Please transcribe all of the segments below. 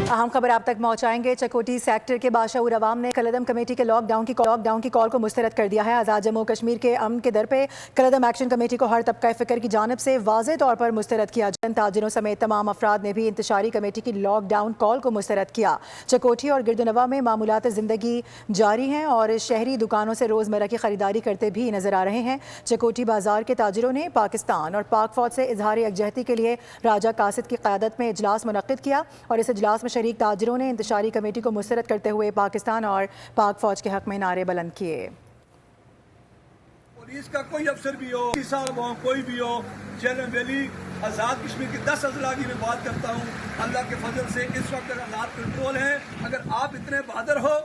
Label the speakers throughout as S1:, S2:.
S1: अहम खबर आप तक पहुंचाएंगे। चकोटी सेक्टर के बादशाह अवाम ने कलदम कमेटी के लॉकडाउन की कॉल को मुस्तरद कर दिया है। आज़ाद जम्मू कश्मीर के अमन के दर पे कलदम एक्शन कमेटी को हर तबका फ़िक्र की जानिब से वाज़ेह तौर पर मुस्तरद किया। जन ताजिरों समेत तमाम अफराद ने भी इंतशारी कमेटी की लॉकडाउन कॉल को मुस्तरद किया। चकोटी और गिरदनवा में मामूलात ज़िंदगी जारी हैं और शहरी दुकानों से रोज़मर्रा की खरीदारी करते भी नजर आ रहे हैं। चकोटी बाजार के ताजिरों ने पाकिस्तान और पाक फौज से इजहार यकजहती के लिए राजा कासिद की क़यादत में इजलास मुनक्किद किया और इस इजलास में शरीक ताजिरों ने इंतशारी कमेटी को मुस्तरद करते हुए पाकिस्तान और पाक फौज के हक में नारे बुलंद किए।
S2: पुलिस का कोई अफसर भी हो, साहब हो, कोई भी हो, जेल वैली आज़ाद कश्मीर की 10 अजला की मैं बात करता हूँ। अल्लाह के फजल से इस वक्त हालात कंट्रोल हैं। अगर आप इतने बहादुर हो,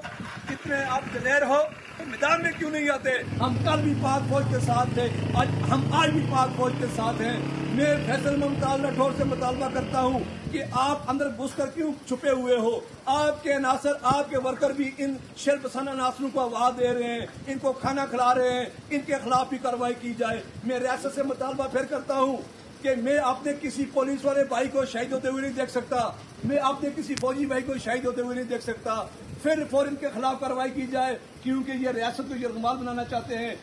S2: इतने आप दलेर हो, तो मैदान में क्यों नहीं आते? हम कल भी पाक फौज के साथ थे, आज भी पाक फौज के साथ हैं। मैं फैसल मुमताज राठौर से मुतालबा करता हूँ कि आप अंदर घुस कर क्यों छुपे हुए हो? आपके नासर, आपके वर्कर भी इन शर्पसंद अनासरों को आवाज दे रहे हैं, इनको खाना खिला रहे हैं, इनके खिलाफ भी कार्रवाई की जाए। मैं रियासत से मुतालबा फिर करता हूँ कि मैं अपने किसी पुलिस वाले भाई को शहीद होते हुए नहीं देख सकता, मैं अपने किसी फौजी भाई को शहीद होते हुए नहीं देख सकता। फिर फौरन के खिलाफ कार्रवाई की जाए, क्योंकि ये रियासत को यरगमाल बनाना चाहते हैं।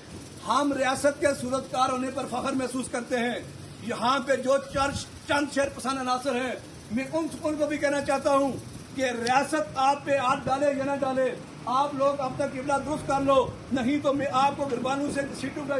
S2: हम रियासत के सूरतकार होने पर फख्र महसूस करते हैं। यहाँ पे जो चंद शर्पसंद अनासर हैं, मैं उनको भी कहना चाहता हूँ कि रियासत आप पे हाथ डाले या न डाले, आप लोग अब तक किबला दुरुस्त कर लो, नहीं तो मैं आपको गिरबानों से सीटों का